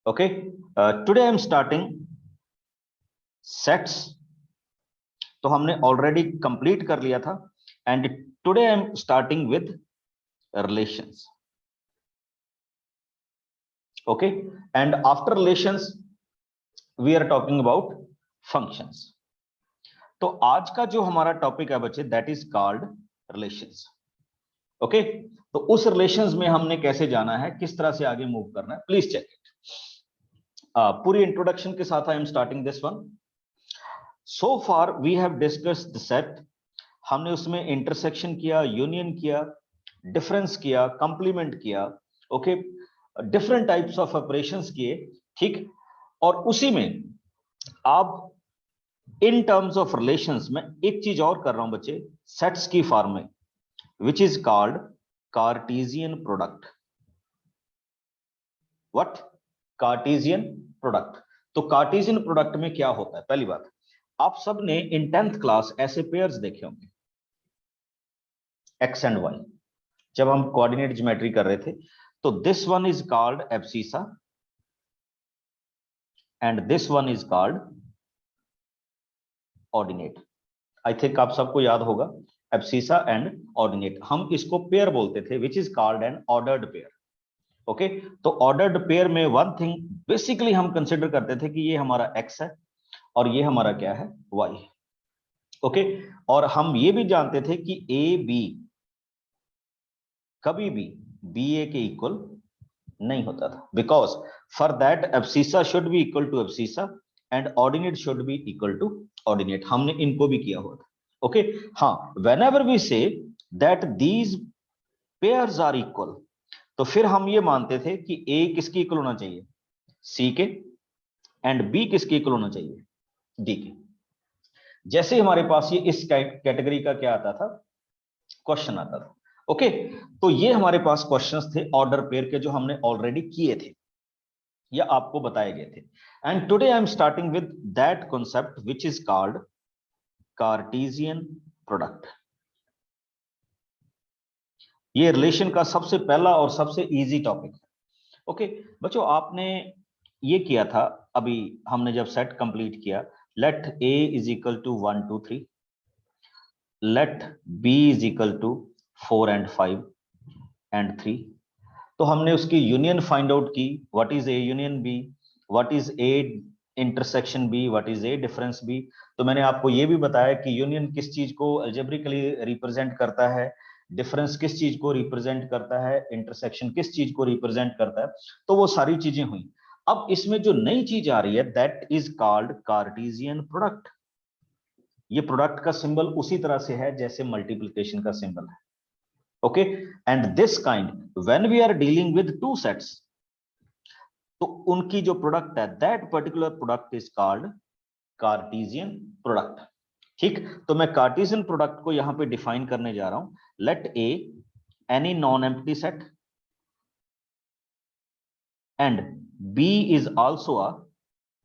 Okay, today I'm starting sets. तो हमने already complete कर लिया था and today I am starting with relations. Okay, and after relations we are talking about functions. तो आज का जो हमारा टॉपिक है बच्चे, that is called relations. Okay, तो उस रिलेशंस में हमने कैसे जाना है, किस तरह से आगे मूव करना है, प्लीज चेक इट. पूरी इंट्रोडक्शन के साथ आई am starting this one. So far we have discussed the set. हमने उसमें इंटरसेक्शन किया, यूनियन किया, डिफरेंस किया, कंप्लीमेंट किया. Okay, different types of operations किए. ठीक, और उसी में आप इन टर्म्स ऑफ रिलेशंस में एक चीज और कर रहा हूं बच्चे, सेट्स की फॉर्म में, विच is called Cartesian product. What? Cartesian product. तो कार्टेशियन प्रोडक्ट में क्या होता है? पहली बात, आप सब ने इन 10th क्लास ऐसे पेयर्स देखे होंगे, एक्स एंड वाई, जब हम कोऑर्डिनेट ज्योमेट्री कर रहे थे. तो this one is called abscissa and this one is called ordinate. I think आप सबको याद होगा एब्सिसा एंड ऑर्डिनेट. हम इसको पेयर बोलते थे, विच is called an ordered pair. Okay, तो ऑर्डर्ड पेयर में वन थिंग बेसिकली हम कंसिडर करते थे कि ये हमारा एक्स है और ये हमारा क्या है, वाई. ओके, और हम ये भी जानते थे कि ए बी कभी भी बी ए के इक्वल नहीं होता था, because for that abscissa should be equal to abscissa and ordinate should be equal to ordinate. हमने इनको भी किया हुआ था. ओके, हाँ, whenever we say that these pairs are equal, तो फिर हम ये मानते थे कि ए किसकी इक्वल होना चाहिए, सी के, एंड बी किसकी इक्वल होना चाहिए, डी के. जैसे हमारे पास ये इस कैटेगरी का क्या आता था, क्वेश्चन आता था. ओके, तो ये हमारे पास क्वेश्चंस थे ऑर्डर पेयर के, जो हमने ऑलरेडी किए थे या आपको बताए गए थे. And today I am starting with that concept which is called Cartesian product. ये रिलेशन का सबसे पहला और सबसे इजी टॉपिक है. ओके बच्चों, आपने ये किया था अभी, हमने जब सेट कंप्लीट किया, let A is equal to 1 2 3, let B is equal to 4 and 5 and 3. तो हमने उसकी यूनियन फाइंड आउट की, what is A union B, what is A intersection B, what is A difference B. तो मैंने आपको ये भी बताया कि यूनियन किस चीज को अलजेब्रिकली रिप्रेजेंट करता है, डिफरेंस किस चीज को रिप्रेजेंट करता है, इंटरसेक्शन किस चीज को रिप्रेजेंट करता है. तो वो सारी चीजें हुई. अब इसमें जो नई चीज आ रही है, that is called Cartesian product. ये प्रोडक्ट का सिंबल उसी तरह से है जैसे मल्टीप्लिकेशन का सिंबल है. Okay, and this kind, when we are dealing with two sets, तो उनकी जो प्रोडक्ट है, that particular product is called Cartesian product. ठीक, तो मैं कार्टेशियन प्रोडक्ट को यहां पे डिफाइन करने जा रहा हूं. Let A any non empty set and B is also a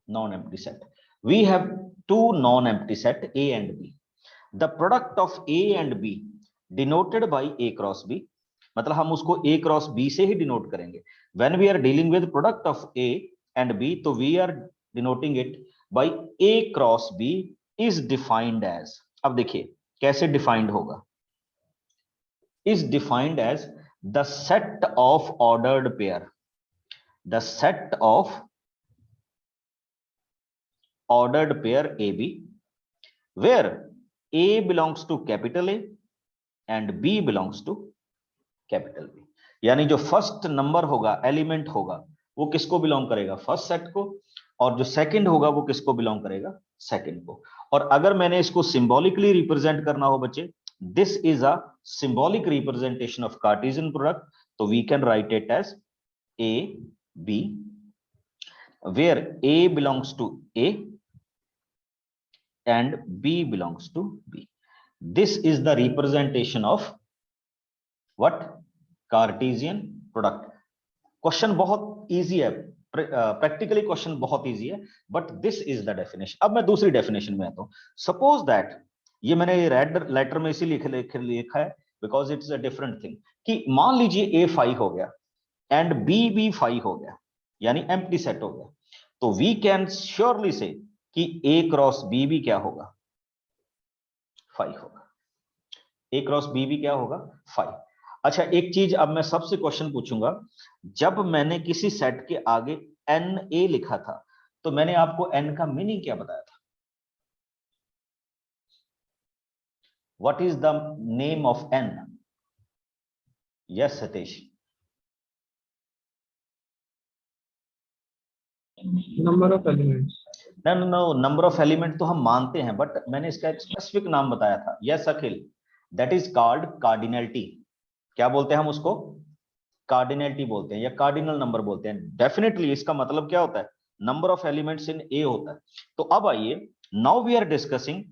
non-empty set. We have two non-empty set A and B. The product of A and B denoted by A cross B, मतलब हम उसको A cross B से ही denote करेंगे. When we are dealing with product of A and B, तो we are denoting it by A cross B is defined as, अब देखिए कैसे defined होगा, is defined as the set of ordered pair, the set of ordered pair AB where A belongs to capital A and B belongs to capital B. यानी जो first number होगा, element होगा, वो किसको बिलोंग करेगा, first set को, और जो सेकंड होगा वो किसको बिलोंग करेगा, सेकंड को. और अगर मैंने इसको सिंबॉलिकली रिप्रेजेंट करना हो बच्चे, this is a symbolic representation of Cartesian product. तो we can write it as A B where A belongs to A and B belongs to B. This is the representation of what? Cartesian product. Question बहुत easy है, practically question बहुत easy है, but this is the definition. अब मैं दूसरी definition में आता हूं. सपोज दैट, ये मैंने रेड लेटर में इसीलिए लिखा है because it's a different thing, कि मान लीजिए A 5 हो गया एंड B भी 5 हो गया. यानी एम्प्टी सेट हो गया। तो वी कैन श्योरली से कि ए क्रॉस बी भी क्या होगा, 5 होगा। ए क्रॉस बी भी क्या होगा, 5। अच्छा एक चीज अब मैं सबसे क्वेश्चन पूछूंगा, जब मैंने किसी सेट के आगे एन ए लिखा था तो मैंने आपको एन का मीनिंग क्या बताया था? What is the name of N? Yes Satish. Number of elements. No no no, number of element तो हम मानते हैं, बट मैंने इसका एक स्पेसिफिक नाम बताया था। Yes Akhil, that is called cardinality. क्या बोलते हैं हम उसको? कार्डिनलिटी बोलते हैं या कार्डिनल नंबर बोलते हैं। डेफिनेटली इसका मतलब क्या होता है, number of elements in A होता है। तो अब आइए, now we are discussing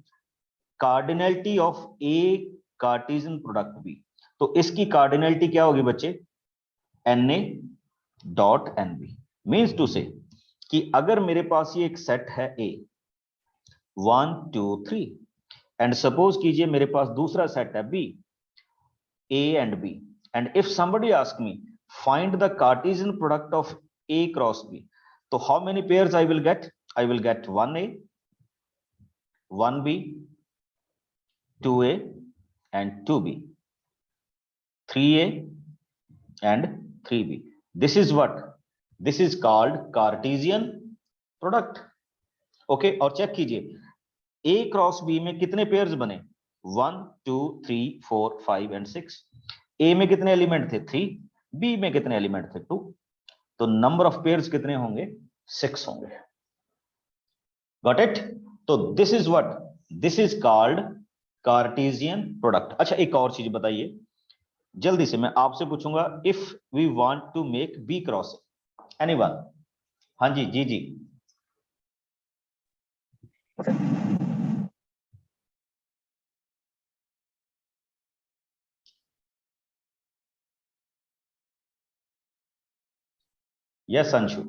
cardinality of A Cartesian product B. तो इसकी कार्डिनलिटी क्या होगी बच्चे, N A dot N B. Means to say कि अगर मेरे पास ये एक सेट है ए 1 2 3, एंड सपोज कीजिए मेरे पास दूसरा सेट है B A and B, and if somebody asks me find the Cartesian product of A cross B, so how many pairs I will get? I will get 1A, 1B, 2A and 2B, 3A and 3B. This is what? This is called Cartesian product. Okay, और check कीजिए A cross B में कितने pairs बने, 1 2 3 4 5 and 6। ए में कितने element थे, 3। B में कितने एलिमेंट थे, 2। तो नंबर ऑफ पेयर्स कितने होंगे, 6 होंगे। Got it? तो this is what, this is called Cartesian product. अच्छा एक और चीज बताइए जल्दी से, मैं आपसे पूछूंगा, if we want to make B cross anyone? हाँ जी जी जी। Yes Anshu.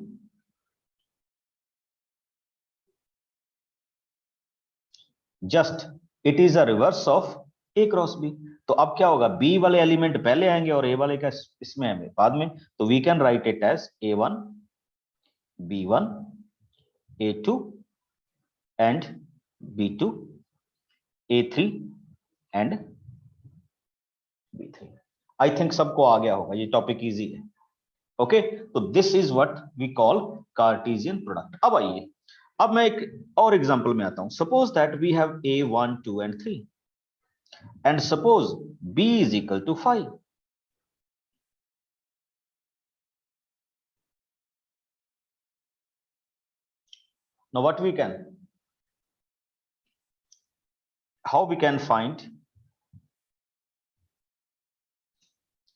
Just it is a reverse of A cross B. तो अब क्या होगा, बी वाले एलिमेंट पहले आएंगे और ए वाले का इसमें आएंगे बाद में। तो we can write it as A1 B1 A2 and B2 A3 and B3। I think सबको आ गया होगा, ये टॉपिक इजी है। ओके, तो this is what we call Cartesian product. अब आइए, अब मैं एक और एग्जांपल में आता हूं। Suppose that we have A1 2 and 3 and suppose B is equal to 5. Now what we can, how we can find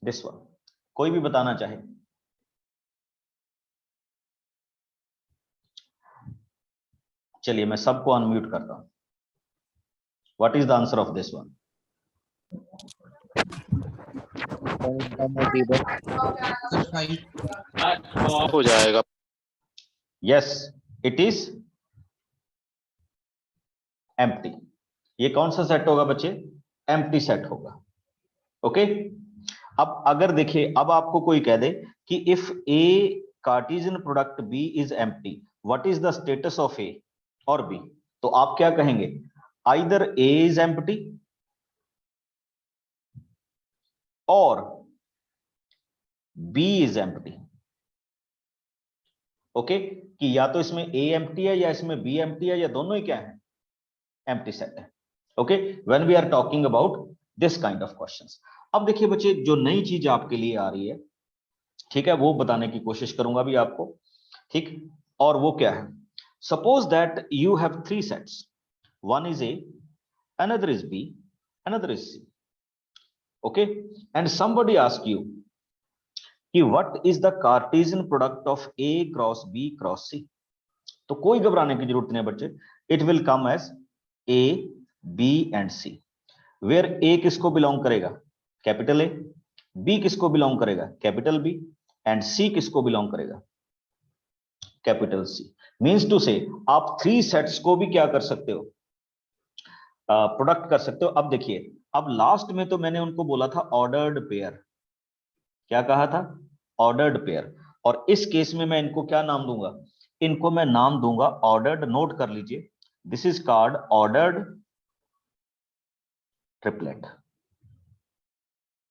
this one? कोई भी बताना चाहे? चलिए मैं सबको अनम्यूट करता हूं। What is the answer of this one? हो जाएगा। Yes, it is empty. ये कौन सा सेट होगा बच्चे, एम्प्टी सेट होगा। ओके, अब अगर देखिए, अब आपको कोई कह दे कि if A Cartesian product B is empty, what is the status of A और बी, तो आप क्या कहेंगे, आइदर ए इज एम्प्टी और बी इज एम्प्टी। ओके, कि या तो इसमें ए एम्प्टी है या इसमें बी एम्प्टी है, या दोनों ही क्या है, एम्प्टी सेट है। Okay, when we are talking about this kind of questions. अब देखिए बच्चे, जो नई चीज आपके लिए आ रही है, ठीक है, वो बताने की कोशिश करूंगा भी आपको। ठीक, और वो क्या है, suppose that you have 3 sets, one is A, another is B, another is C. Okay, and somebody asks you कि what is the Cartesian product of A cross B cross C? तो कोई घबराने की जरूरत नहीं बच्चे, it will come as A, B and C, where A किसको belong करेगा, कैपिटल A, B किसको बिलोंग करेगा, कैपिटल B, एंड C किसको बिलोंग करेगा, कैपिटल C। मींस टू से आप 3 सेट्स को भी क्या कर सकते हो, प्रोडक्ट कर सकते हो। अब देखिए, अब लास्ट में तो मैंने उनको बोला था ऑर्डर्ड पेयर, क्या कहा था, ऑर्डर्ड पेयर। और इस केस में मैं इनको क्या नाम दूंगा, इनको मैं नाम दूंगा ऑर्डर्ड, नोट कर लीजिए, this is called ordered triplet.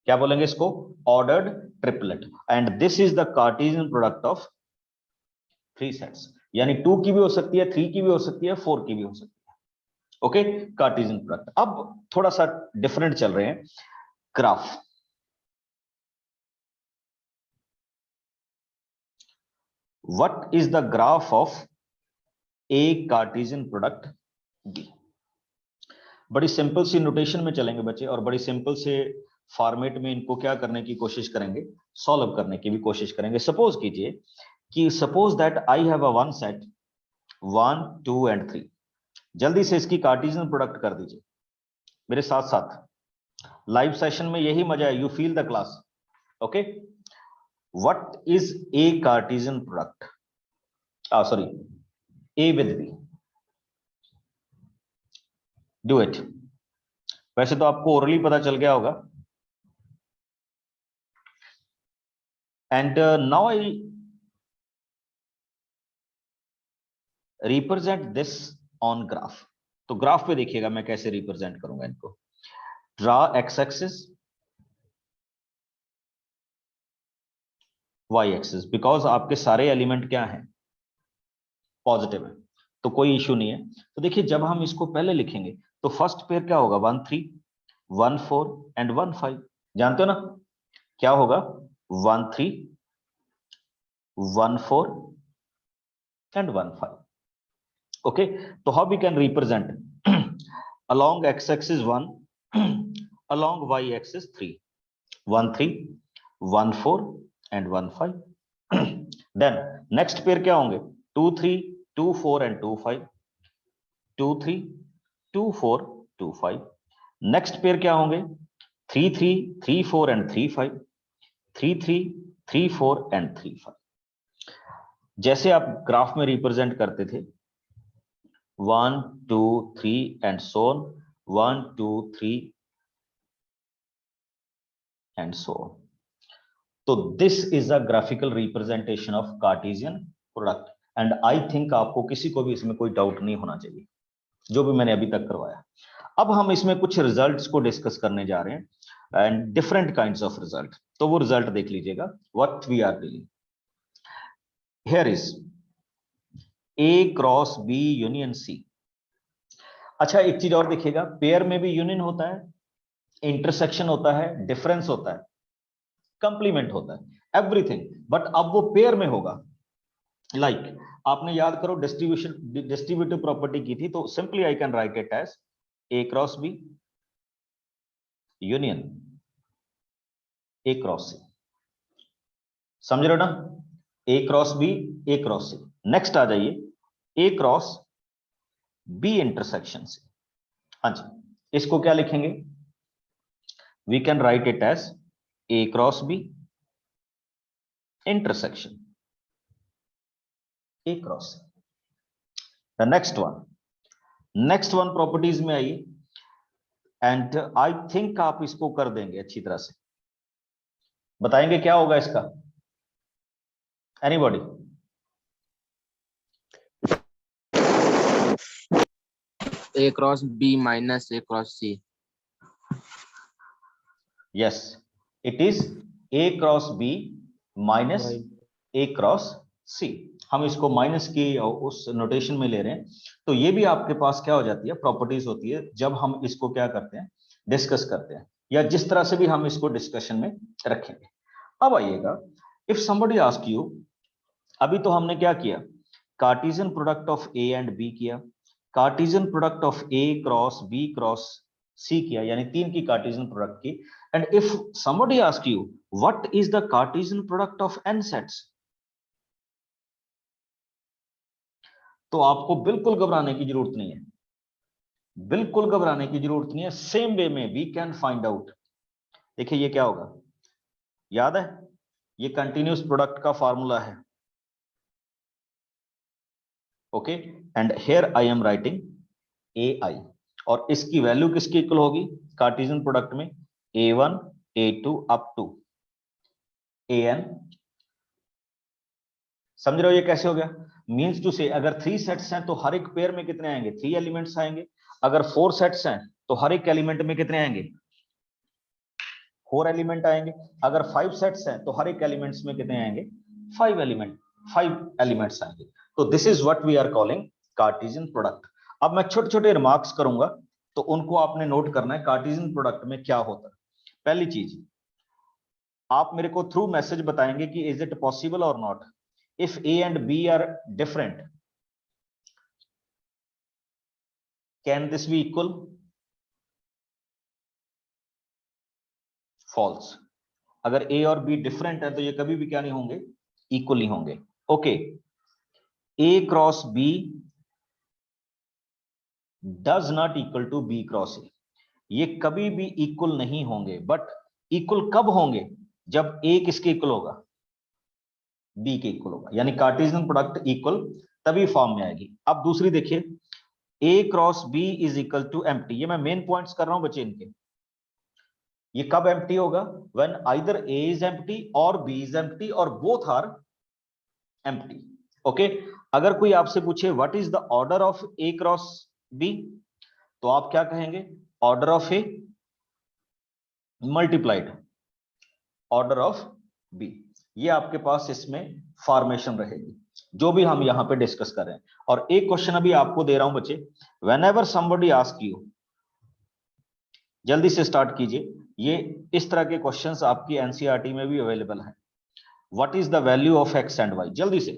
क्या बोलेंगे इसको, ordered triplet. And this is the Cartesian product of 3 sets, यानी 2 की भी हो सकती है, 3 की भी हो सकती है, 4 की भी हो सकती है। Okay, Cartesian product. अब थोड़ा सा डिफरेंट चल रहे हैं, graph. What is the graph of A Cartesian product B. बड़ी सिंपल सी नोटेशन में चलेंगे बच्चे, और बड़ी सिंपल से फॉर्मेट में इनको क्या करने की कोशिश करेंगे, सॉल्व करने की भी कोशिश करेंगे। सपोज कीजिए कि suppose that I have a one set 1 2 and 3। जल्दी से इसकी कार्टेशियन प्रोडक्ट कर दीजिए मेरे साथ साथ, लाइव सेशन में यही मजा है, you feel the class. Okay, what is A Cartesian product, sorry, A with B, do it. वैसे तो आपको ओरली पता चल गया होगा, and now I represent this on graph. तो ग्राफ पे देखिएगा मैं कैसे रिप्रेजेंट करूंगा इनको। Draw X axis, Y axis, because आपके सारे एलिमेंट क्या हैं, पॉजिटिव है, तो कोई इश्यू नहीं है। तो देखिए जब हम इसको पहले लिखेंगे तो फर्स्ट पेयर क्या होगा, 1 3 1 4 एंड 1 5। जानते हो ना क्या होगा, 1 3 1 4 एंड 1 5। ओके, तो how we can represent, along x axis 1 along y axis 3, 1 3 1 4 and 1 5। then next pair क्या होंगे, 2 3 2 4 and 2 5, 2 3 2 4 2 5। next pair क्या होंगे, 3 3 3 4 and 3 5, 3 3 3 4 and 3 5। जैसे आप ग्राफ में रिप्रेजेंट करते थे 1 2 3 and so on, 1 2 3 and so on। तो this is a graphical representation of Cartesian product, and I think आपको किसी को भी इसमें कोई डाउट नहीं होना चाहिए जो भी मैंने अभी तक करवाया। अब हम इसमें कुछ रिजल्ट्स को डिस्कस करने जा रहे हैं, and different kinds of result. तो वो रिजल्ट देख लीजिएगा, what we are dealing here is A cross B union C. अच्छा एक चीज और देखिएगा, पेयर में भी यूनियन होता है, इंटरसेक्शन होता है, डिफरेंस होता है, कंप्लीमेंट होता है, एवरीथिंग, बट अब वो पेयर में होगा। लाइक आपने याद करो डिस्ट्रीब्यूटिव प्रॉपर्टी की थी, तो simply I can write it as A cross B union A cross C. समझ रहे हो ना, A cross B A cross C. Next आ जाइए A cross B intersection C. हाँ जी, इसको क्या लिखेंगे, we can write it as A cross B intersection A cross C. The next one properties में आइए, एंड आई थिंक आप इसको कर देंगे अच्छी तरह से। बताएंगे क्या होगा इसका, anybody? A cross B minus A cross C. Yes, it is A cross B minus A cross C. हम इसको माइनस की उस नोटेशन में ले रहे हैं, तो ये भी आपके पास क्या हो जाती है, प्रॉपर्टीज होती है जब हम इसको क्या करते हैं, डिस्कस करते हैं, या जिस तरह से भी हम इसको डिस्कशन में रखेंगे। अब आइएगा, इफ समबडी आस्क यू, अभी तो हमने क्या किया, Cartesian product of A and B किया, Cartesian product of A cross B cross C किया, यानी 3 की कार्टेशियन प्रोडक्ट की। And if somebody ask you what is the Cartesian product of n sets, तो आपको बिल्कुल घबराने की जरूरत नहीं है, बिल्कुल घबराने की जरूरत नहीं है। सेम वे में वी कैन फाइंड आउट। देखिए ये क्या होगा, याद है, ये कंटिन्यूस प्रोडक्ट का फॉर्मूला है। Okay, and here I am writing A I, और इसकी वैल्यू किसकी इक्वल होगी, कार्टेशियन प्रोडक्ट में a1 a2 up to an समझ रहे हो ये कैसे हो गया? मीन्स टू से अगर 3 सेट्स हैं तो हर एक पेयर में कितने आएंगे? 3 एलिमेंट्स आएंगे। अगर 4 सेट्स हैं तो हर एक एलिमेंट में कितने आएंगे? 4 एलिमेंट आएंगे। अगर 5 सेट्स हैं तो हर एक एलिमेंट्स में कितने आएंगे? 5 एलिमेंट्स आएंगे। तो this is what we are calling Cartesian product. अब मैं छोटे छोटे रिमार्क्स करूंगा तो उनको आपने नोट करना है कार्टेशियन प्रोडक्ट में क्या होता है। पहली चीज, आप मेरे को थ्रू मैसेज बताएंगे कि इज इट पॉसिबल और not if A and B are different, can this be equal? False. अगर ए और बी डिफरेंट है तो ये कभी भी क्या नहीं होंगे? इक्वल नहीं होंगे। Okay, A cross B does not equal to B cross A, ये कभी भी इक्वल नहीं होंगे। बट इक्वल कब होंगे? जब ए किसके इक्वल होगा? बी के इक्वल होगा, यानी कार्टेशियन प्रोडक्ट इक्वल तभी फॉर्म में आएगी। अब दूसरी देखिए, A cross B is equal to empty. ये मैं मेन पॉइंट्स कर रहा हूं बच्चे इनके। ये कब एम्प्टी होगा? When either A is empty और बी इज एम्प्टी और बोथ आर एम्प्टी। ओके, अगर कोई आपसे पूछे what is the order of A cross B, तो आप क्या कहेंगे? Order of A multiplied order of B. ये आपके पास इसमें फॉर्मेशन रहेगी जो भी हम यहां पे डिस्कस कर रहे हैं। और एक क्वेश्चन अभी आपको दे रहा हूं बच्चे, व्हेनेवर समबडी आस्क यू, जल्दी से स्टार्ट कीजिए। ये इस तरह के क्वेश्चंस आपकी एनसीईआरटी में भी अवेलेबल हैं। What is the value of X and Y? जल्दी से,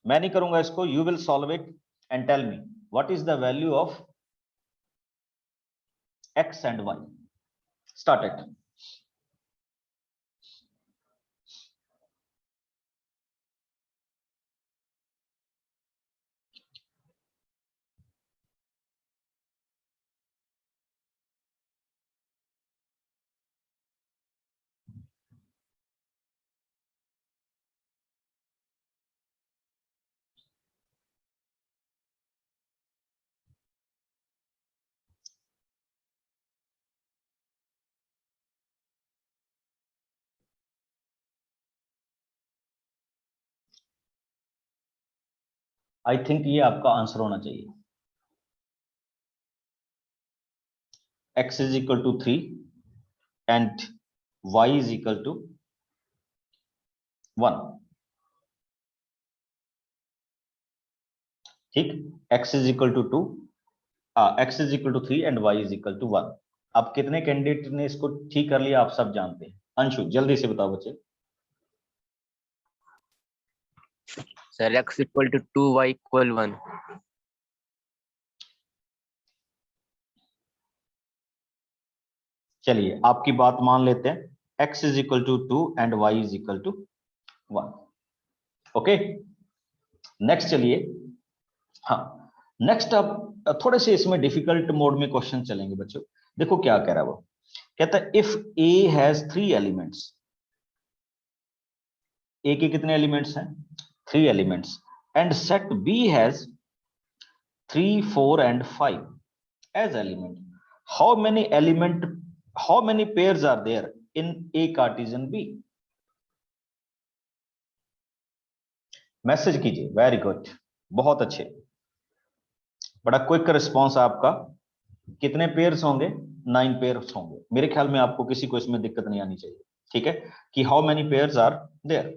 मैं नहीं करूंगा इसको, you will solve it and tell me what is the value of X and Y. Start it. I think ये आपका आंसर होना चाहिए। x is equal to 3 and y is equal to 1। ठीक, x is equal to 2, x is equal to 3 and y is equal to 1। अब कितने candidate ने इसको ठीक कर लिया आप सब जानते हैं। अंशु जल्दी से बताओ बच्चे। Sir x equal to 2 y equal 1। चलिए आपकी बात मान लेते हैं, x is equal to 2 and y is equal to 1। Okay, next चलिए। हाँ, नेक्स्ट अब थोड़े से इसमें डिफिकल्ट मोड में क्वेश्चन चलेंगे बच्चों। देखो क्या कह रहा है वो, कहता है if a has 3 elements, a के कितने एलिमेंट्स हैं? 3 elements, and set b has 3, 4 and 5 as element, how many pairs are there in a Cartesian B? Message कीजिए। वेरी गुड, बहुत अच्छे, बड़ा क्विक रिस्पॉन्स आपका। कितने पेयर्स होंगे? 9 पेयर्स होंगे। मेरे ख्याल में आपको किसी को इसमें दिक्कत नहीं आनी चाहिए। ठीक है, कि how many pairs are there.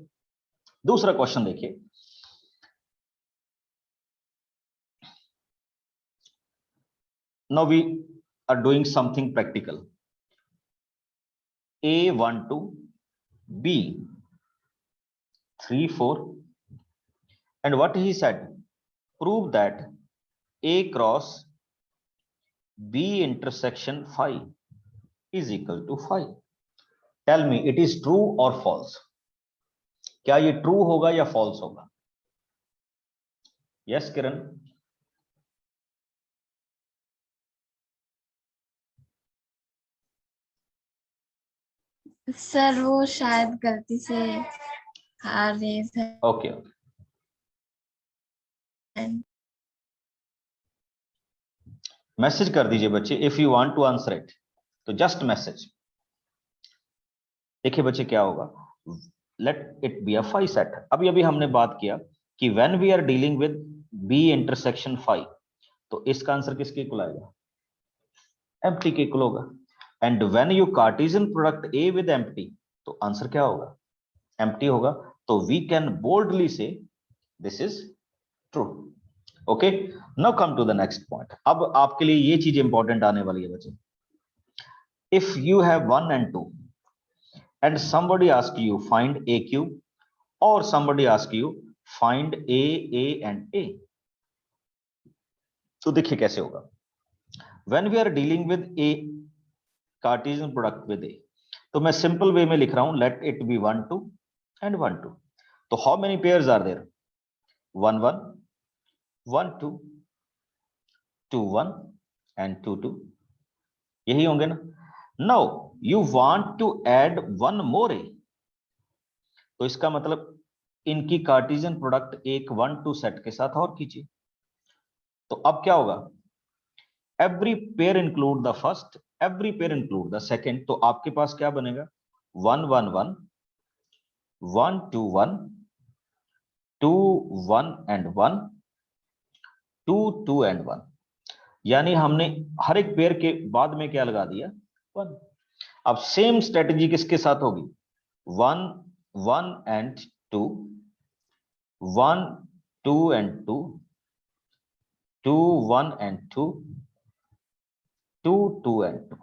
दूसरा क्वेश्चन देखिए, now we are doing something practical। A12, B 3, 4, and what he said, prove that A cross B intersection 5 is equal to 5। Tell me it is true or false? क्या ये true होगा या false होगा? Yes किरण। Sir वो शायद गलती से हार रहे थे। ओके, मैसेज कर दीजिए बच्चे if you want to answer it, तो जस्ट मैसेज। देखिए बच्चे क्या होगा, let it be a 5 set. अभी हमने बात किया कि when we are dealing with B intersection 5, तो इसका आंसर किसके इक्वल आएगा? एम्प्टी के इक्वल होगा। And when you Cartesian product A with empty, तो आंसर क्या होगा? एम्प्टी होगा। तो we can boldly say this is true. Okay, now come to the next point. अब आपके लिए ये चीज इंपॉर्टेंट आने वाली है बच्चे। If you have 1 and 2 and somebody ask you find a cube, or somebody ask you find a and a, तो देखिए कैसे होगा। when we are dealing with a Cartesian product with a, तो मैं सिंपल वे में लिख रहा हूं let it be 1 2 and 1 2। तो how many pairs are there? 1 1 1 2 2 1 and 2 2, यही होंगे ना। Now you want to add one more A, तो इसका मतलब इनकी कार्टेशियन प्रोडक्ट एक 1 2 सेट के साथ और कीजिए। तो अब क्या होगा? Every pair include the first, every pair include the second. तो आपके पास क्या बनेगा? 1 1 1 1 2 1 2 1 and 1 2 2 and 1, यानी हमने हर एक पेयर के बाद में क्या लगा दिया? 1। अब सेम स्ट्रेटजी किसके साथ होगी? 1 1 and 2 1 2 and 2 2 1 and 2 2 2 and 2।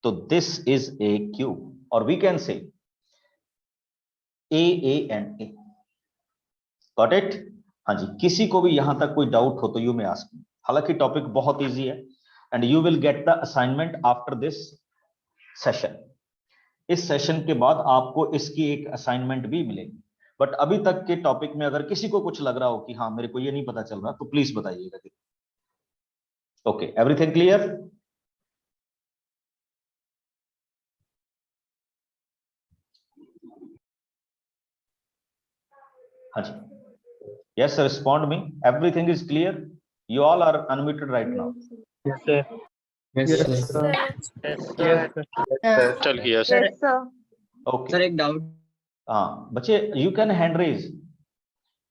तो दिस इज ए क्यूब, और we can say A and A. Got it? हाँ जी, किसी को भी यहां तक कोई डाउट हो तो यू मे आस्क मी। हालांकि टॉपिक बहुत इजी है and you will get the assignment after this session. इस सेशन के बाद आपको इसकी एक असाइनमेंट भी मिलेगी। बट अभी तक के टॉपिक में अगर किसी को कुछ लग रहा हो कि हाँ मेरे को ये नहीं पता चल रहा, तो प्लीज बताइएगा। Okay, everything clear? हाँ जी, yes sir, respond me, everything is clear? You all are unmuted right now. Yes, sir. Yes, Yes, sir. sir. Yes, Yes, sir. sir. चल गया sir. Yes, sir. Okay, sir एक doubt. हाँ बच्चे, you can hand raise,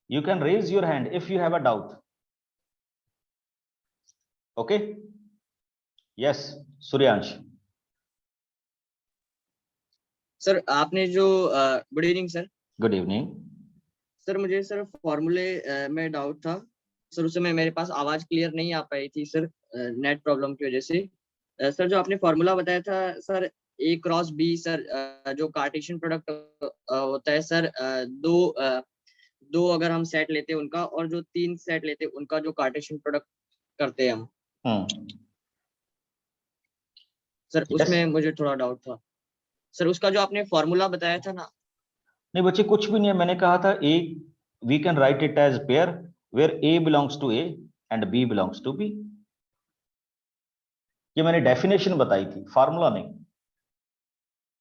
you can raise your hand if you have a doubt. Okay, yes, Suryansh. Sir आपने जो good evening sir. Good evening. Sir मुझे sir फॉर्मूले में doubt था sir, उस समय मेरे पास आवाज क्लियर नहीं आ पाई थी सर, नेट प्रॉब्लम की वजह से। सर जो आपने फॉर्मूला बताया था सर, ए क्रॉस बी सर, जो कार्टेशियन प्रोडक्ट होता है सर, दो अगर हम सेट लेते हैं उनका, और जो 3 सेट लेते हैं उनका जो कार्टेशियन प्रोडक्ट करते हैं हम सर, Yes. उसमें मुझे थोड़ा डाउट था सर। उसका जो आपने फॉर्मूला बताया था ना। नहीं बच्चे, कुछ भी नहीं है। मैंने कहा था A, we can write it as pair where A belongs to A and B belongs to B. ये मैंने डेफिनेशन बताई थी, फार्मूला नहीं,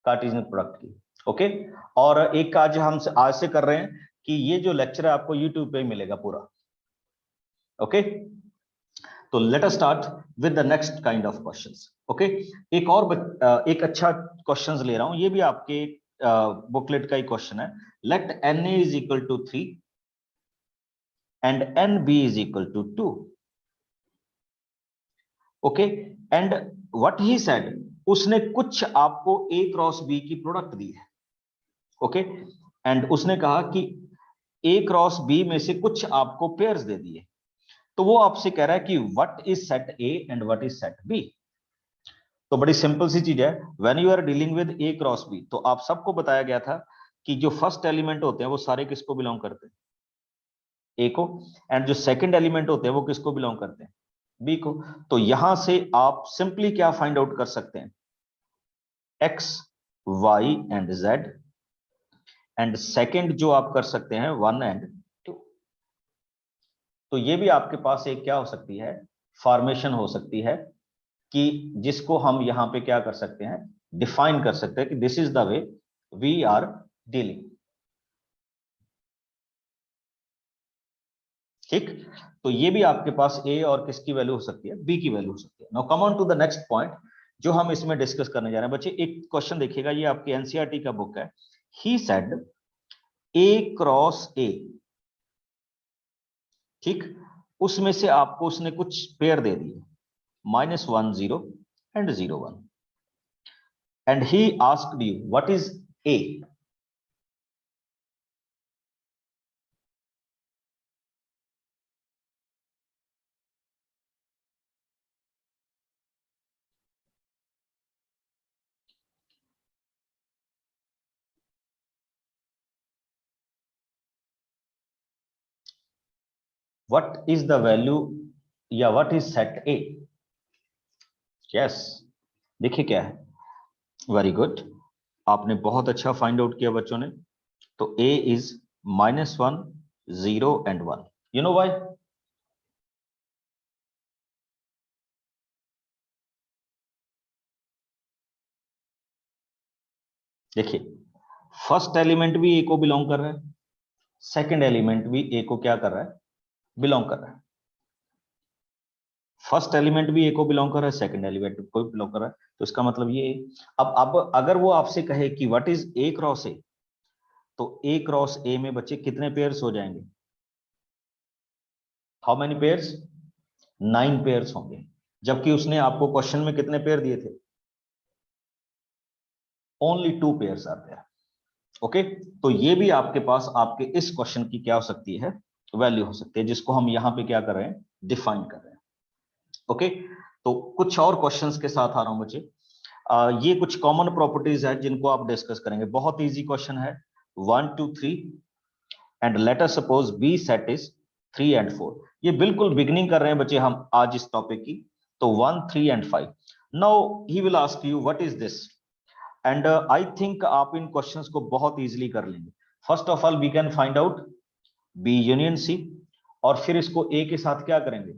कार्टेशियन प्रोडक्ट की। ओके, और एक आज हम आज से कर रहे हैं कि ये जो लेक्चर है आपको यूट्यूब पे मिलेगा पूरा। ओके, तो let us start with the next kind of questions. Okay, एक और एक अच्छा क्वेश्चंस ले रहा हूं, ये भी आपके बुकलेट का ही क्वेश्चन है। Let n A is equal to 3 and n B is equal to 2। Okay, and what he said, उसने कुछ आपको ए क्रॉस बी की प्रोडक्ट दी है। ओके, एंड उसने कहा कि ए क्रॉस बी में से कुछ आपको पेयर्स दे दिए। तो वो आपसे कह रहा है कि what is set A and what is set B. तो बड़ी सिंपल सी चीज है, when you are dealing with A cross B, तो आप सबको बताया गया था कि जो फर्स्ट एलिमेंट होते हैं वो सारे किसको बिलोंग करते हैं? ए को। एंड जो सेकंड एलिमेंट होते हैं वो किसको बिलोंग करते हैं? बी को। तो यहां से आप सिंपली क्या फाइंड आउट कर सकते हैं? X, y and z, and second जो आप कर सकते हैं 1 and 2। तो ये भी आपके पास एक क्या हो सकती है? फॉर्मेशन हो सकती है कि जिसको हम यहां पे क्या कर सकते हैं? डिफाइन कर सकते हैं कि this is the way we are dealing. ठीक, तो ये भी आपके पास ए और किसकी वैल्यू हो सकती है? बी की वैल्यू हो सकती है। Now come on to the next point जो हम इसमें डिस्कस करने जा रहे हैं। बच्चे एक क्वेश्चन देखिएगा, ये आपकी एनसीईआरटी का बुक है। ही सेड ए क्रॉस ए, ठीक, उसमें से आपको उसने कुछ पेयर दे दिए, -1 0 and 0 1, and he asked you what is A. What is the value या what is set A? Yes, देखिए क्या है, वेरी गुड, आपने बहुत अच्छा फाइंड आउट किया बच्चों ने। तो A is -1 0 and 1, you know why? देखिए, फर्स्ट एलिमेंट भी ए को बिलोंग कर रहा है, सेकंड एलिमेंट भी ए को क्या कर रहा है, बिलोंग कर रहा है। फर्स्ट एलिमेंट भी ए को बिलोंग कर रहा है, सेकंड एलिमेंट को बिलोंग कर रहा है, तो इसका मतलब ये। अब अगर वो आपसे कहे कि व्हाट इज ए क्रॉस ए, तो ए क्रॉस ए में बच्चे कितने पेयर्स हो जाएंगे, हाउ मेनी पेयर्स, 9 पेयर्स होंगे, जबकि उसने आपको क्वेश्चन में कितने पेयर दिए थे, only 2 pairs are there. Okay, तो ये भी आपके पास आपके इस क्वेश्चन की क्या हो सकती है, वैल्यू हो सकती है, जिसको हम यहां पे क्या कर रहे हैं, डिफाइन कर रहे हैं। ओके, तो कुछ और क्वेश्चंस के साथ आ रहा हूं बच्चे। ये कुछ कॉमन प्रॉपर्टीज है जिनको आप डिस्कस करेंगे, बहुत इजी क्वेश्चन है, 1 2 3 and let us suppose B set is 3 and 4। ये बिल्कुल बिगिनिंग कर रहे हैं बच्चे हम आज इस टॉपिक की। तो 1 3 and 5, now he will ask you what is this, and I think आप इन क्वेश्चंस को बहुत इजीली कर लेंगे। First of all we can find out B union C, और फिर इसको ए के साथ क्या करेंगे,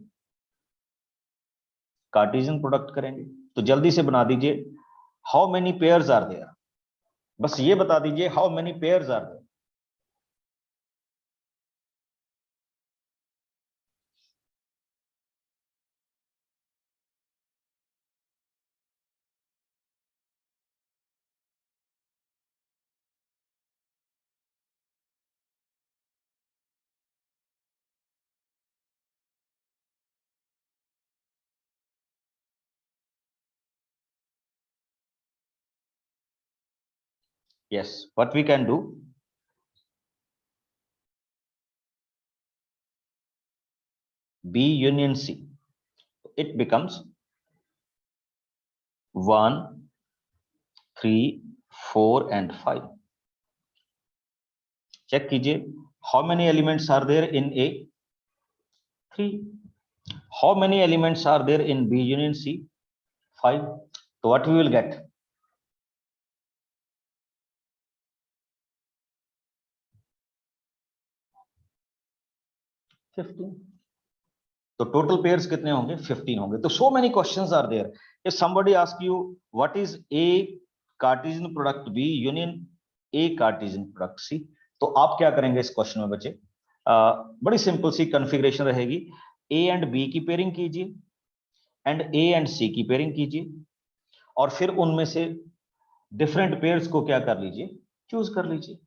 कार्टेशियन प्रोडक्ट करेंगे। तो जल्दी से बना दीजिए, how many pairs are there, बस ये बता दीजिए how many pairs are there. Yes, what we can do, B union C, it becomes 1 3 4 and 5। Check कीजिए, how many elements are there in A, 3, how many elements are there in B union C, 5। तो what we will get, 15। तो total pairs कितने होंगे, 15 होंगे। तो so many questions are there, if somebody ask you what is A Cartesian product B union A Cartesian product C, तो आप क्या करेंगे इस क्वेश्चन में बच्चे, बड़ी सिंपल सी कॉन्फ़िगरेशन रहेगी, ए एंड बी की पेयरिंग कीजिए एंड ए एंड सी की पेयरिंग कीजिए, और फिर उनमें से डिफरेंट पेयर्स को क्या कर लीजिए, चूज कर लीजिए।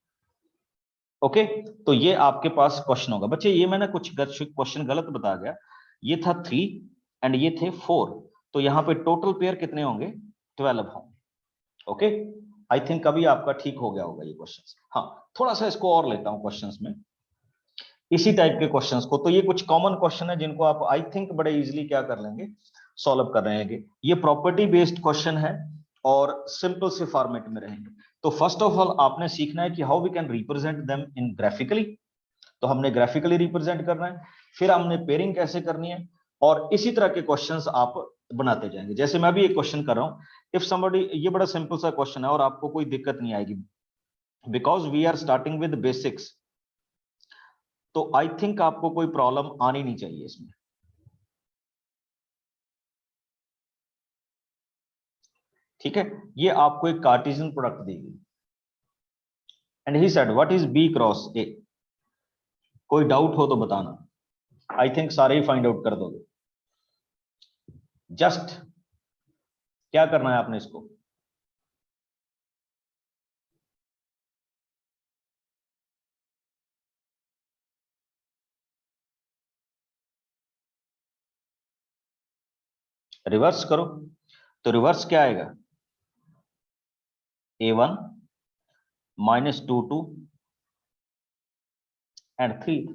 ओके, तो ये आपके पास क्वेश्चन होगा बच्चे। ये मैंने कुछ क्वेश्चन गलत बता गया, ये था 3 एंड ये थे 4, तो यहाँ पे टोटल पेयर कितने होंगे, 12 होंगे। ओके, आई थिंक अभी आपका ठीक हो गया होगा ये क्वेश्चन। हाँ, थोड़ा सा इसको और लेता हूं क्वेश्चंस में, इसी टाइप के क्वेश्चंस को। तो ये कुछ कॉमन क्वेश्चन है जिनको आप आई थिंक बड़े इजीली क्या कर लेंगे, सॉल्व कर रहेंगे। ये प्रॉपर्टी बेस्ड क्वेश्चन है और सिंपल से फॉर्मेट में रहेंगे। तो फर्स्ट ऑफ ऑल आपने सीखना है कि how we can represent them in graphically, तो हमने ग्राफिकली रिप्रेजेंट करना है, फिर हमने पेयरिंग कैसे करनी है, और इसी तरह के क्वेश्चंस आप बनाते जाएंगे। जैसे मैं भी एक क्वेश्चन कर रहा हूं, इफ समबडी, ये बड़ा सिंपल सा क्वेश्चन है और आपको कोई दिक्कत नहीं आएगी, because we are starting with basics, तो आई थिंक आपको कोई प्रॉब्लम आनी नहीं चाहिए इसमें। ठीक है, ये आपको एक कार्टेशियन प्रोडक्ट देगी and he said what is B cross A, कोई डाउट हो तो बताना, आई थिंक सारे ही फाइंड आउट कर दोगे। जस्ट क्या करना है आपने, इसको रिवर्स करो तो रिवर्स क्या आएगा, A1 माइनस 2 एंड 3।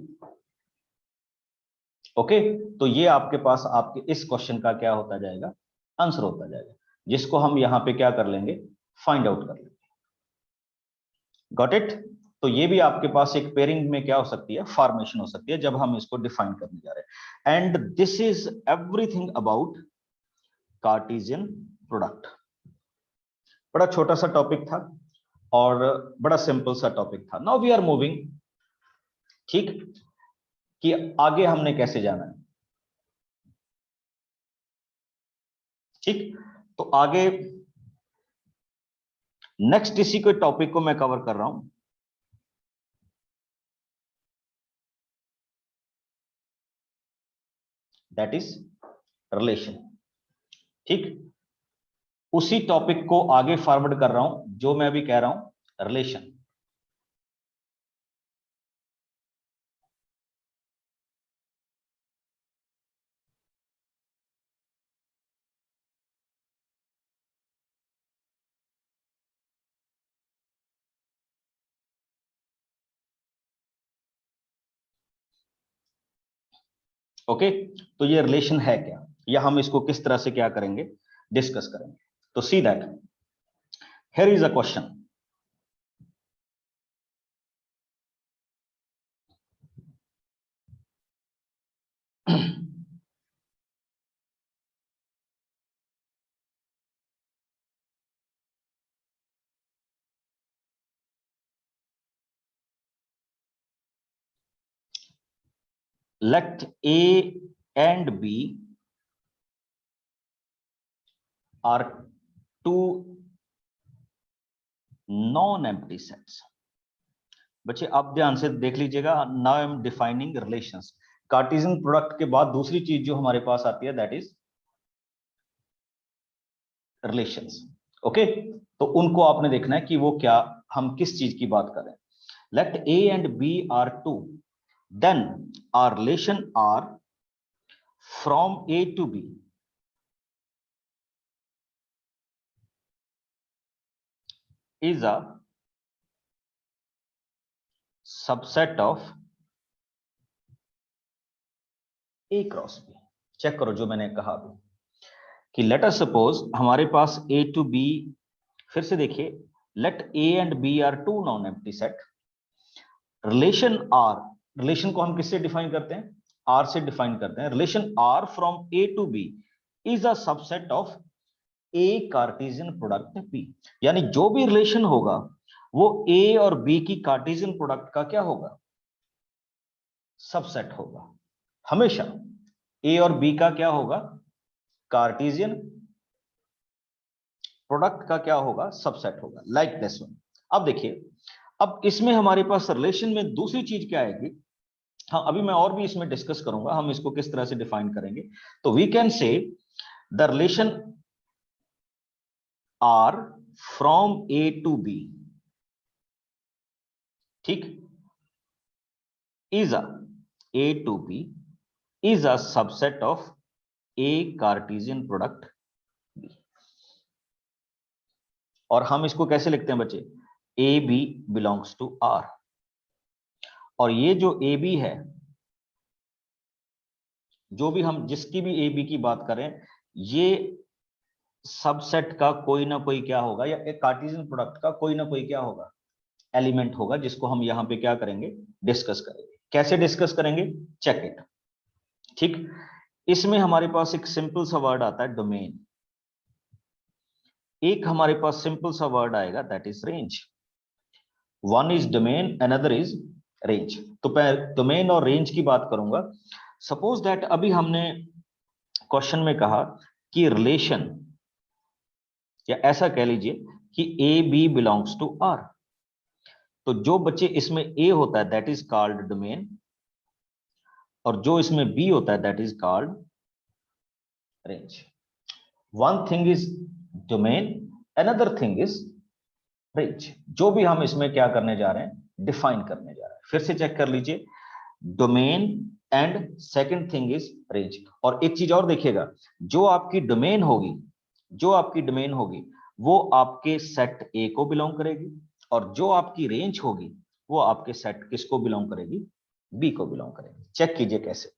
ओके, तो ये आपके पास आपके इस क्वेश्चन का क्या होता जाएगा, आंसर होता जाएगा, जिसको हम यहां पे क्या कर लेंगे, फाइंड आउट कर लेंगे। Got it. तो ये भी आपके पास एक पेयरिंग में क्या हो सकती है, फॉर्मेशन हो सकती है, जब हम इसको डिफाइन करने जा रहे हैं। And this is everything about Cartesian product. बड़ा छोटा सा टॉपिक था और बड़ा सिंपल सा टॉपिक था। नाउ वी आर मूविंग, ठीक, कि आगे हमने कैसे जाना है। ठीक, तो आगे नेक्स्ट इसी के टॉपिक को मैं कवर कर रहा हूं, दैट इज रिलेशन। ठीक, उसी टॉपिक को आगे फॉरवर्ड कर रहा हूं जो मैं अभी कह रहा हूं, रिलेशन। ओके, तो ये रिलेशन है क्या, या हम इसको किस तरह से क्या करेंगे, डिस्कस करेंगे। तो see that here is a question. Let A and B are two non-empty sets. बच्चे आप ध्यान से देख लीजिएगा, now I am defining relations. Cartesian product के बाद दूसरी चीज जो हमारे पास आती है दैट इज रिलेशंस। ओके, तो उनको आपने देखना है कि वो क्या, हम किस चीज की बात कर रहे हैं। Let A and B are two, then our relation are from A to B is a subset of A cross B। चेक करो जो मैंने कहा अभी कि लेट अस सपोज हमारे पास A to B, फिर से देखिए, let A and B are two non empty set. Relation R, relation को हम किससे डिफाइन करते हैं, R से डिफाइन करते हैं। Relation R from A to B is a subset of A Cartesian product B। यानी जो भी रिलेशन होगा वो A और B की कार्टेशियन प्रोडक्ट का क्या होगा, सबसेट होगा। हमेशा A और B का क्या होगा, कार्टेशियन प्रोडक्ट का क्या होगा, सबसेट होगा, लाइक दिस वन। अब देखिए, अब इसमें हमारे पास रिलेशन में दूसरी चीज क्या आएगी, हाँ अभी मैं और भी इसमें डिस्कस करूंगा हम इसको किस तरह से डिफाइन करेंगे। तो we can say the relation R from A to B, ठीक, is A to B is a subset of A Cartesian product B। और हम इसको कैसे लिखते हैं बच्चे, AB belongs to R। और ये जो AB है, जो भी हम जिसकी भी AB की बात करें, ये सबसेट का कोई ना कोई क्या होगा, या एक कार्टेशियन प्रोडक्ट का कोई ना कोई क्या होगा, एलिमेंट होगा, जिसको हम यहां पे क्या करेंगे, डिस्कस करेंगे। कैसे डिस्कस करेंगे, चेक इट। ठीक, इसमें हमारे पास एक सिंपल सा वर्ड आता है डोमेन, एक हमारे पास सिंपल सा वर्ड आएगा that is range. One is domain, another is range. तो मैं डोमेन और रेंज की बात करूंगा। सपोज दैट अभी हमने क्वेश्चन में कहा कि रिलेशन, या ऐसा कह लीजिए कि A B belongs to R. तो जो बच्चे इसमें ए होता है दैट इज कॉल्ड डोमेन, और जो इसमें बी होता है that is called range. One thing is domain, another thing is range. जो भी हम इसमें क्या करने जा रहे हैं, डिफाइन करने जा रहे हैं। फिर से चेक कर लीजिए, domain and second thing is range. और एक चीज और देखिएगा, जो आपकी डोमेन होगी वो आपके सेट ए को बिलोंग करेगी, और जो आपकी रेंज होगी वो आपके सेट किसको बिलोंग करेगी, बी को बिलोंग करेगी। चेक कीजिए कैसे।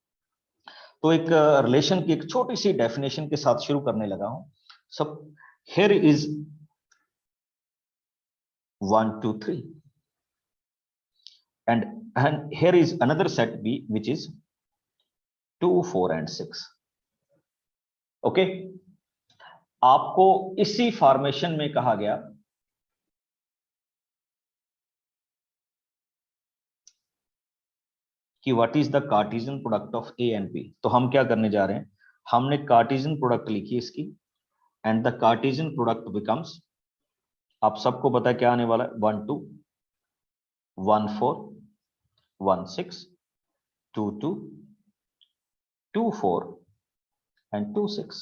तो एक रिलेशन की एक छोटी सी डेफिनेशन के साथ शुरू करने लगा हूं। सब here is 1 2 3 and here is another set B which is 2 4 and 6। Okay, आपको इसी फॉर्मेशन में कहा गया कि what is the Cartesian product of A and B. तो हम क्या करने जा रहे हैं, हमने कार्टेशियन प्रोडक्ट लिखी इसकी, and the Cartesian product becomes, आप सबको पता है क्या आने वाला है, 1 2 1 4 1 6 2 2 2 4 and 2 6।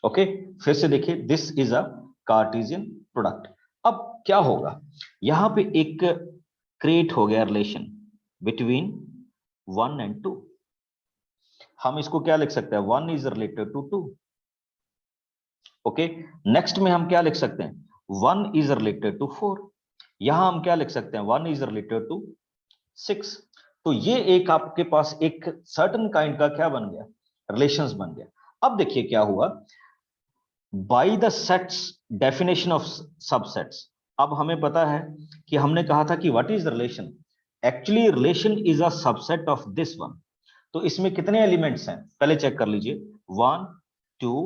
ओके, फिर से देखिए, this is a Cartesian product. अब क्या होगा, यहां पे एक क्रिएट हो गया रिलेशन बिटवीन 1 and 2। हम इसको क्या लिख सकते हैं, 1 is related to 2। Okay, next में हम क्या लिख सकते हैं, 1 इज रिलेटेड टू 4। यहां हम क्या लिख सकते हैं, 1 इज रिलेटेड टू 6। तो ये एक आपके पास एक सर्टेन काइंड का क्या बन गया, रिलेशंस बन गया। अब देखिए क्या हुआ, by the sets definition of subsets. अब हमें पता है कि हमने कहा था कि what is relation, actually relation is a subset of this one. तो इसमें कितने एलिमेंट्स हैं, पहले चेक कर लीजिए, 1 2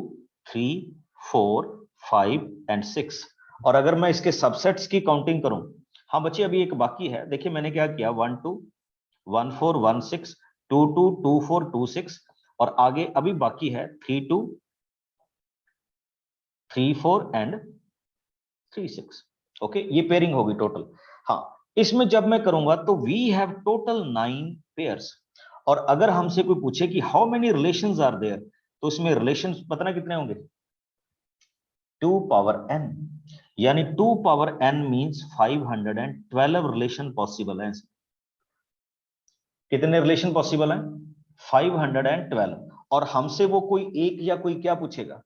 3 4 5 and 6। और अगर मैं इसके सबसेट्स की काउंटिंग करूं, हाँ बच्चे अभी एक बाकी है, देखिए मैंने क्या किया, 1 2 1 4 1 6 2 2 2 4 2 6, और आगे अभी बाकी है 3 2 3 4 and 3 6। ओके, ये पेयरिंग होगी टोटल। हाँ, इसमें जब मैं करूंगा तो वी हैव टोटल 9 पेयर्स। और अगर हमसे कोई पूछे कि how many relations are there, तो इसमें रिलेशंस पता ना कितने होंगे, 2 पावर n, यानी 2 power n means 512 relation possible है। कितने रिलेशन पॉसिबल हैं, 512। और हमसे वो कोई एक या कोई क्या पूछेगा,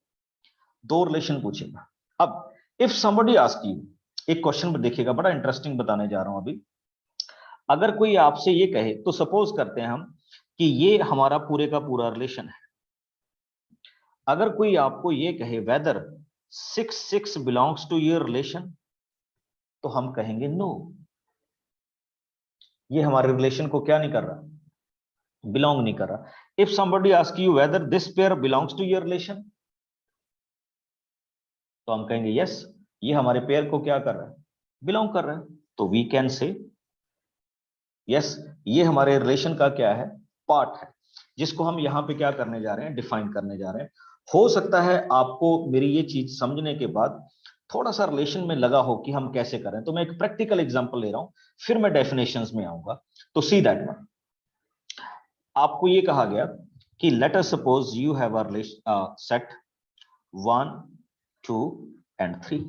2 रिलेशन पूछेगा। अब इफ समबडी आस्क यू, एक क्वेश्चन देखिएगा, बड़ा इंटरेस्टिंग बताने जा रहा हूं अभी। अगर कोई आपसे ये कहे, तो सपोज करते हैं हम कि ये हमारा पूरे का पूरा रिलेशन है। अगर कोई आपको ये कहे whether 6 6 belongs to your relation, तो हम कहेंगे नो, ये हमारे रिलेशन को क्या नहीं कर रहा, बिलोंग नहीं कर रहा। If somebody ask you whether this pair belongs to your relation, तो हम कहेंगे यस, ये हमारे पेयर को क्या कर रहा है, बिलोंग कर रहा है। तो वी कैन से यस, ये हमारे रिलेशन का क्या है, पार्ट है, जिसको हम यहां पे क्या करने जा रहे हैं, डिफाइन करने जा रहे हैं। हो सकता है आपको मेरी ये चीज समझने के बाद थोड़ा सा रिलेशन में लगा हो कि हम कैसे करें, तो मैं एक प्रैक्टिकल एग्जांपल ले रहा हूं, फिर मैं डेफिनेशंस में आऊंगा। तो सी दैट वन, आपको ये कहा गया कि let us suppose you have a set 1 2 and 3,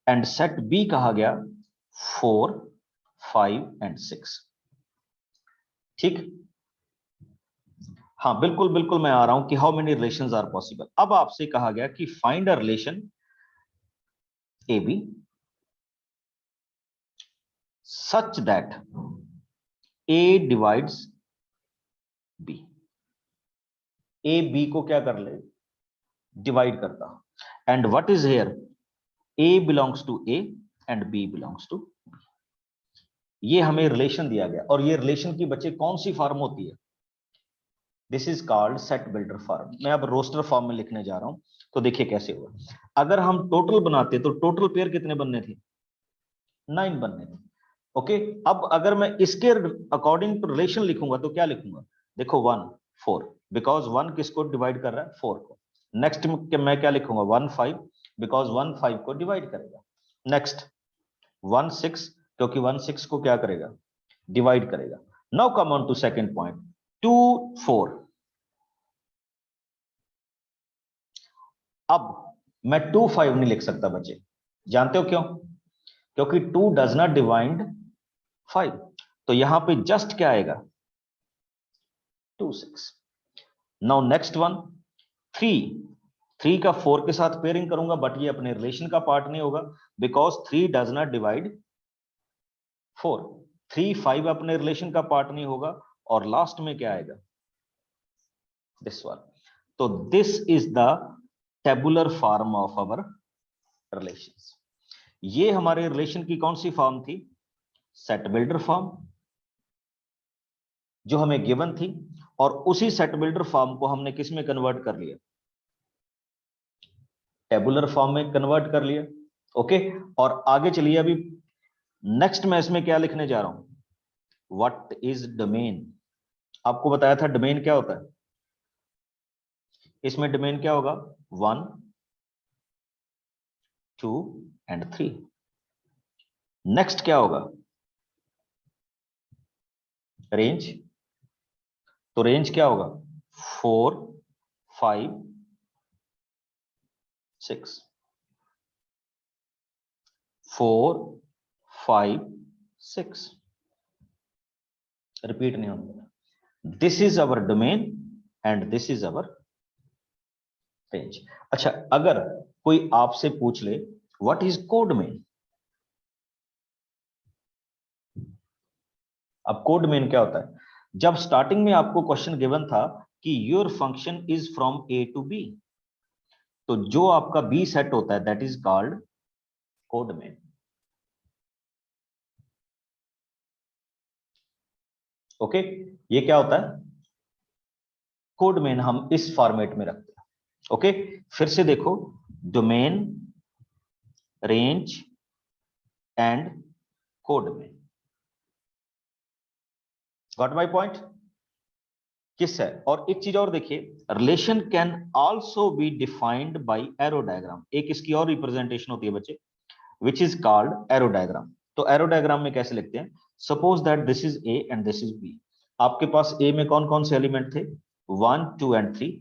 and set B कहा गया 4 5 and 6। ठीक, हाँ बिल्कुल बिल्कुल, मैं आ रहा हूं कि how many relations are possible. अब आपसे कहा गया कि find a relation A B such that A divides B. A B को क्या कर ले, डिवाइड करता। And what is here, A belongs to A and B belongs to B. ये हमें रिलेशन दिया गया, और ये रिलेशन की बच्चे कौन सी फॉर्म होती है, this is called set builder form. मैं अब रोस्टर फॉर्म में लिखने जा रहा हूं, तो देखिए कैसे हुआ। अगर हम टोटल बनाते तो टोटल पेयर कितने बनने थे, 9 बनने थे। ओके, अब अगर मैं इसके अकॉर्डिंग टू रिलेशन लिखूंगा तो क्या लिखूंगा, देखो 1 4, बिकॉज 1 किसको डिवाइड कर रहा है, 4 को। नेक्स्ट मैं क्या लिखूंगा, 1 5, बिकॉज 1 5 को डिवाइड करेगा। नेक्स्ट 1 6, क्योंकि 1 6 को क्या करेगा, डिवाइड करेगा। Now come on to second point, 2 4। अब मैं 2 5 नहीं लिख सकता बच्चे, जानते हो क्यों, क्योंकि 2 डज नॉट डिवाइड 5, तो यहां पे जस्ट क्या आएगा 2 6। नाउ नेक्स्ट वन 3 का 4 के साथ पेयरिंग करूंगा, बट ये अपने रिलेशन का पार्ट नहीं होगा बिकॉज 3 डज नॉट डिवाइड 4। 3 5 अपने रिलेशन का पार्ट नहीं होगा, और लास्ट में क्या आएगा दिस वन। तो this is the tabular form of our relations. ये हमारे रिलेशन की कौन सी फॉर्म थी, सेट बिल्डर फॉर्म, जो हमें गिवन थी, और उसी सेट बिल्डर फॉर्म को हमने किस में कन्वर्ट कर लिया, टेबुलर फॉर्म में कन्वर्ट कर लिया। ओके, और आगे चलिए, अभी नेक्स्ट मैं इसमें क्या लिखने जा रहा हूं, व्हाट इज डोमेन। आपको बताया था डोमेन क्या होता है, इसमें डोमेन क्या होगा 1 2 एंड 3। नेक्स्ट क्या होगा रेंज, तो रेंज क्या होगा 4 5 6, 4 5 6, रिपीट नहीं होगा। This is our domain and this is our range. अच्छा, अगर कोई आपसे पूछ ले व्हाट इज कोडमेन, अब कोडमेन क्या होता है, जब स्टार्टिंग में आपको क्वेश्चन गिवन था कि your function is from A to B, तो जो आपका बी सेट होता है that is called codomain. Okay, ये क्या होता है कोडमेन, हम इस फॉर्मेट में रखते हैं। ओके, फिर से देखो domain, range and codomain. Got my point, किस है। और एक चीज और देखिए, relation can also be defined by arrow diagram. एक इसकी और रिप्रेजेंटेशन होती है बच्चे, which is called arrow diagram. तो एरो डायग्राम में कैसे लिखते हैं, suppose that this is A and this is B. आपके पास ए में कौन कौन से एलिमेंट थे 1 2 एंड 3,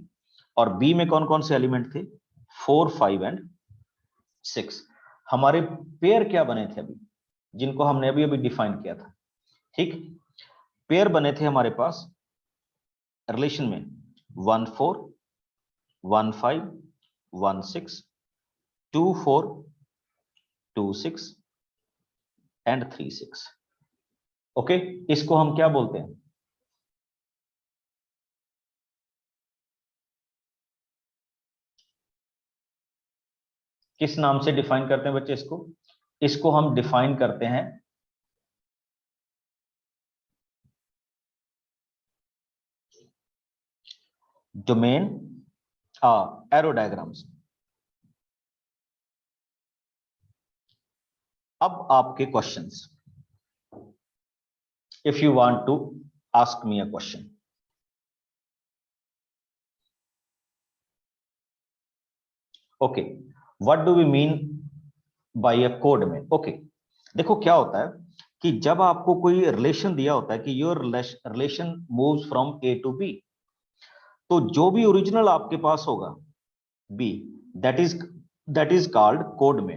और बी में कौन कौन से एलिमेंट थे 4 5 एंड 6। हमारे पेयर क्या बने थे अभी, जिनको हमने अभी अभी डिफाइन किया था। ठीक, पेयर बने थे हमारे पास रिलेशन में 1 4 1 5 1 6 2 4 2 6 एंड 3 6। ओके, इसको हम क्या बोलते हैं, किस नाम से डिफाइन करते हैं बच्चे इसको, इसको हम डिफाइन करते हैं डोमेन एरो डायग्राम्स। अब आपके questions, if you want to ask me a question. Okay, what do we mean by a codomain. Okay, देखो क्या होता है कि जब आपको कोई रिलेशन दिया होता है कि your relation moves from A to B, तो जो भी ओरिजिनल आपके पास होगा B, that is called codomain.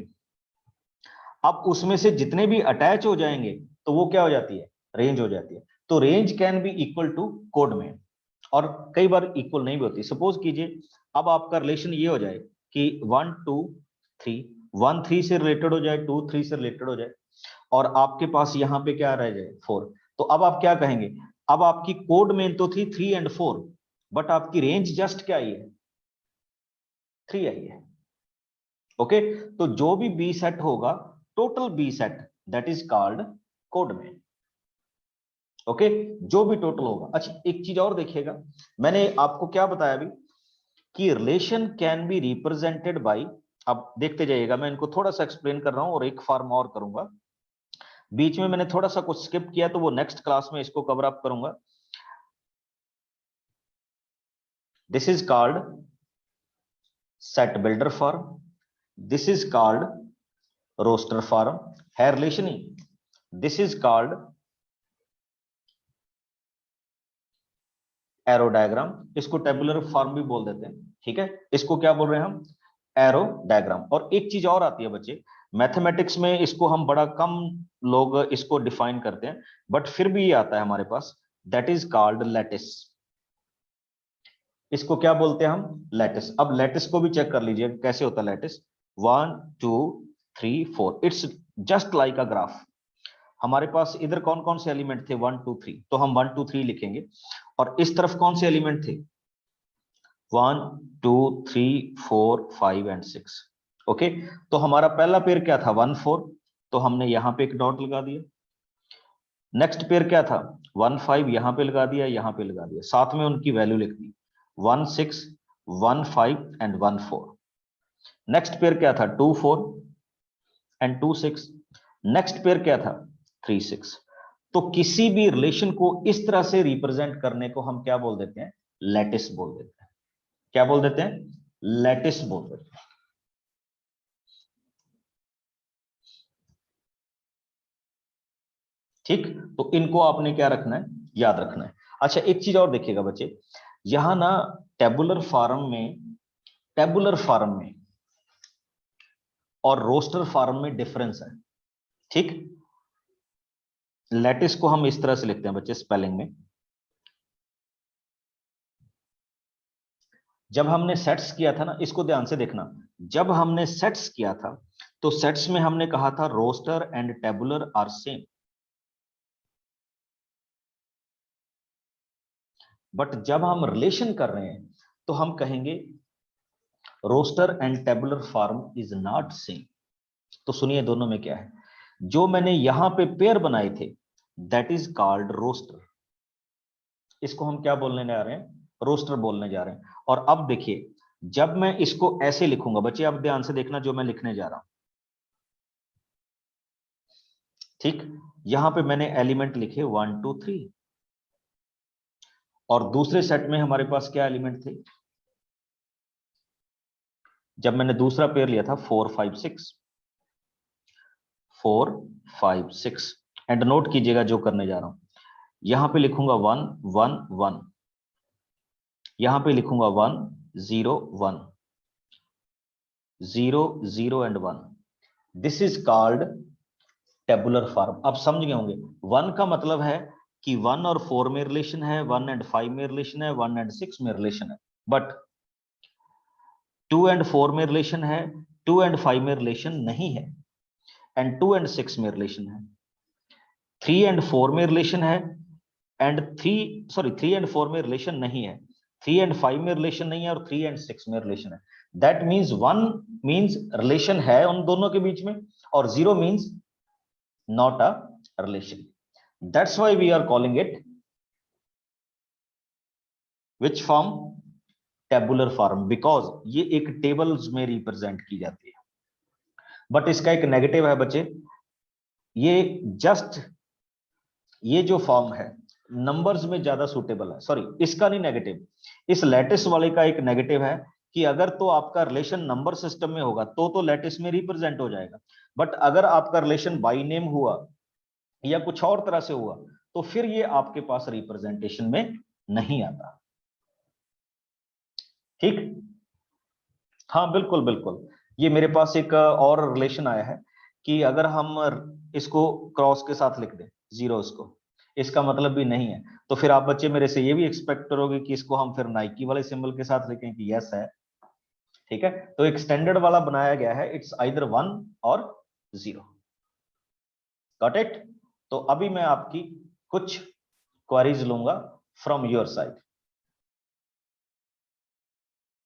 अब उसमें से जितने भी अटैच हो जाएंगे तो वो क्या हो जाती है, रेंज हो जाती है। तो range can be equal to codomain, और कई बार इक्वल नहीं भी होती। सपोज कीजिए अब आपका रिलेशन ये हो जाए कि 1 2 3, 1 3 से रिलेटेड हो जाए, 2 3 से रिलेटेड हो जाए, और आपके पास यहां पे क्या रह जाए 4। तो अब आप क्या कहेंगे, अब आपकी कोड में तो थी 3 एंड 4, बट आपकी रेंज जस्ट क्या आई है 3 आई है। ओके, तो जो भी बी सेट होगा, total B set, that is called codomain. Okay, जो भी टोटल होगा। अच्छा, एक चीज और देखिएगा, मैंने आपको क्या बताया अभी कि relation can be represented by, अब देखते जाइएगा, मैं इनको थोड़ा सा एक्सप्लेन कर रहा हूं और एक फॉर्म और करूंगा। बीच में मैंने थोड़ा सा कुछ स्किप किया, तो वो नेक्स्ट क्लास में इसको कवर अप करूंगा। This is called set builder form, this is called roster form है रिलेशन ही, this is called arrow diagram, इसको टेबुलर फॉर्म भी बोल देते हैं। ठीक है, इसको क्या बोल रहे हैं हम, एरो डायग्राम। और एक चीज और आती है बच्चे, मैथमेटिक्स में इसको हम बड़ा कम लोग इसको डिफाइन करते हैं, बट फिर भी ये आता है हमारे पास, दैट इज कॉल्ड लैटिस। इसको क्या बोलते हैं हम? लैटिस। अब लैटिस को भी चेक कर लीजिए कैसे होता है lattice. 1 2 3 4, it's just like a graph. हमारे पास इधर कौन कौन से एलिमेंट थे? 1 2 3, तो हम 1 2 3 लिखेंगे। और इस तरफ कौन से एलिमेंट थे? 1 2 3 4 5 एंड 6। ओके, तो हमारा पहला पेयर क्या था? 1 4, तो हमने यहां पे एक डॉट लगा दिया। नेक्स्ट पेयर क्या था? 1 5, यहां पे लगा दिया, यहां पे लगा दिया, साथ में उनकी वैल्यू लिख दी, 1 6 1 5 एंड 1 4। नेक्स्ट पेयर क्या था? 2 4 एंड 2 6। नेक्स्ट पेयर क्या था? 3 6। तो किसी भी रिलेशन को इस तरह से रिप्रेजेंट करने को हम क्या बोल देते हैं? लैटिस बोल देते हैं। क्या बोल देते हैं? लैटिस बोल देते हैं। ठीक, तो इनको आपने क्या रखना है? याद रखना है। अच्छा, एक चीज और देखिएगा बच्चे, यहां ना टेबुलर फॉर्म में और रोस्टर फॉर्म में डिफरेंस है। ठीक, लैटिस को हम इस तरह से लिखते हैं बच्चे स्पेलिंग में। जब हमने सेट्स किया था ना, इसको ध्यान से देखना, जब हमने सेट्स किया था तो सेट्स में हमने कहा था roster and tabular are same. But जब हम रिलेशन कर रहे हैं तो हम कहेंगे roster and tabular form is not same. तो सुनिए दोनों में क्या है। जो मैंने यहां पे पेयर बनाए थे दैट इज कॉल्ड रोस्टर। इसको हम क्या बोलने जा रहे हैं? रोस्टर बोलने जा रहे हैं। और अब देखिए, जब मैं इसको ऐसे लिखूंगा बच्चे, अब ध्यान से देखना जो मैं लिखने जा रहा हूं। ठीक, यहां पे मैंने एलिमेंट लिखे 1 2 3, और दूसरे सेट में हमारे पास क्या एलिमेंट थे? जब मैंने दूसरा पेयर लिया था 4 5 6, 4 5 6। एंड नोट कीजिएगा जो करने जा रहा हूं, यहां पे लिखूंगा 1 1 1, यहां पे लिखूंगा 1 0 1 0 0 and 1। This is called tabular form. अब समझ गए होंगे, 1 का मतलब है कि 1 और 4 में रिलेशन है, 1 एंड 5 में रिलेशन है, 1 एंड 6 में रिलेशन है। बट 2 एंड 4 में रिलेशन है, 2 एंड 5 में रिलेशन नहीं है, एंड 2 एंड 6 में रिलेशन है। 3 एंड 4 में रिलेशन है, एंड 3 एंड 4 में रिलेशन नहीं है, 3 एंड 5 में रिलेशन नहीं है, और 3 एंड 6 में रिलेशन है। दैट मीन्स 1 मीन्स रिलेशन है उन दोनों के बीच में, और 0 means not a relation. That's why we are calling it which form? Tabular form, because ये एक टेबल्स में रिप्रेजेंट की जाती है। बट इसका एक नेगेटिव है बच्चे, ये जस्ट ये जो फॉर्म है नंबर्स में ज्यादा सुटेबल है। सॉरी, इसका नहीं नेगेटिव, इस लैटिस वाले का एक नेगेटिव है कि अगर तो आपका रिलेशन नंबर सिस्टम में होगा तो लैटिस में रिप्रेजेंट हो जाएगा। बट अगर आपका रिलेशन बाई नेम हुआ या कुछ और तरह से हुआ तो फिर ये आपके पास रिप्रेजेंटेशन में नहीं आता। ठीक, हाँ बिल्कुल बिल्कुल। ये मेरे पास एक और रिलेशन आया है कि अगर हम इसको क्रॉस के साथ लिख दें, जीरोस को, इसका मतलब भी नहीं है, तो फिर आप बच्चे मेरे से ये भी एक्सपेक्ट करोगे कि इसको हम फिर नाइकी वाले सिंबल के साथ लिखें कि यस है। ठीक है, तो एक स्टैंडर्ड वाला बनाया गया है, इट्स आइदर 1 और 0। Got it? तो अभी मैं आपकी कुछ क्वेरीज लूंगा फ्रॉम योर साइड।